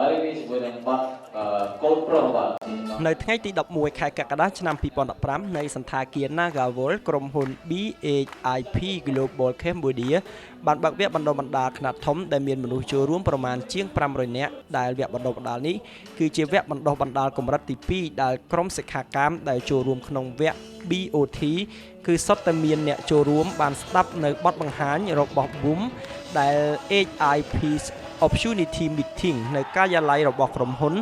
ហើយវាជាមួយនឹងបាត់កូនប្រុសបាទនៅថ្ងៃទី11ខែកក្កដាឆ្នាំ2015នៃសន្តាគារ Nagawal ក្រុមហ៊ុន BHIP Global Cambodia បានបើកវគ្គបណ្ដុះបណ្ដាលខ្នាតធំដែលមានមនុស្សចូលរួមប្រមាណជាង500នាក់ដែលវគ្គបណ្ដុះបណ្ដាលនេះគឺជាវគ្គបណ្ដុះបណ្ដាលកម្រិតទី2ដែលក្រុមសិក្ខាកាមដែលចូលរួមក្នុងវគ្គ BOT គឺសុទ្ធតែមានអ្នកចូលរួមបានស្ដាប់នៅបទបង្ហាញរបស់ BOOM ដែល HIP's Opportunity Meeting នៅការិយាល័យរបស់ក្រុមហ៊ុន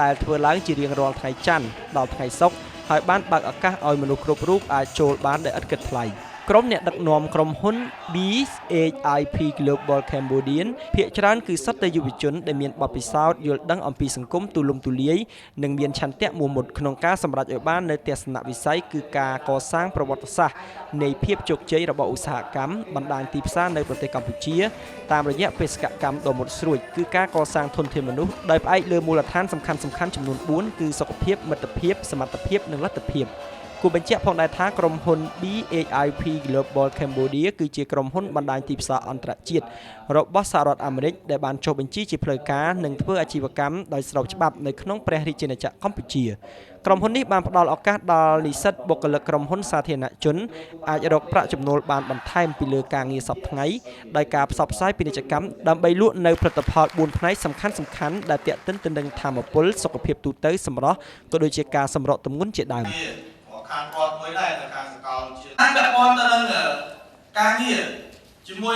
ដែលធ្វើឡើងជារៀងរាល់ថ្ងៃច័ន្ទដល់ថ្ងៃសុក្រហើយបានបើកឱកាសឲ្យមនុស្សគ្រប់រូបអាចចូលបានដោយឥតគិតថ្លៃក្រុមអ្នកដឹកនាំក្រុមហ៊ុន BHIP Global Cambodian ភាគច្រើនគឺសុទ្ធតែយុវជនដែលមានបទពិសោធន៍យល់ដឹងអំពីសង្គមទូលំទូលាយនិងមានឆន្ទៈមោះមុតក្នុងការសម្រេចឲ្យបាននៅទស្សនវិស័យគឺការកសាងប្រវត្តិសាស្ត្រនៃភាពជោគជ័យរបស់ឧស្សាហកម្មបណ្ដាញទីផ្សារនៅប្រទេសកម្ពុជាតាមរយៈបេសកកម្មដ៏មុតស្រួចគឺការកសាងធនធានមនុស្សដោយផ្អែកលើមូលដ្ឋានសំខាន់ៗចំនួន4គឺសុខភាពមិត្តភាពសមត្ថភាពនិងលទ្ធភាពគូបញ្ជាក់ផងដែរថាក្រុមហ៊ុន BHIP Global Cambodia គឺជាក្រុមហ៊ុនបណ្ដាញទីផ្សារអន្តរជាតិរបស់សហរដ្ឋអាមេរិកដែលបានចុះបញ្ជីជាផ្លូវការនិងធ្វើអាជីវកម្មដោយស្របច្បាប់នៅក្នុងព្រះរាជាណាចក្រកម្ពុជាក្រុមហ៊ុននេះបានផ្ដល់ឱកាសដល់និស្សិតបុគ្គលិកក្រុមហ៊ុនសាធារណជនអាចរកប្រាក់ចំណូលបានបន្ថែមពីលើការងារសប្តាហ៍ថ្ងៃដោយការផ្សព្វផ្សាយពាណិជ្ជកម្មដើម្បីលក់នៅផលិតផល4ផ្នែកសំខាន់ៗដែលទាក់ទិនទៅនឹងធម៌ពលសុខភាពទូទៅសម្រស់ក៏ដូចជាការសម្រកទម្ងន់ជាដើមខាងគាត់មួយដែរនៅខាងសកលជាពាក់ព័ន្ធទៅនឹងការងារជាមួយ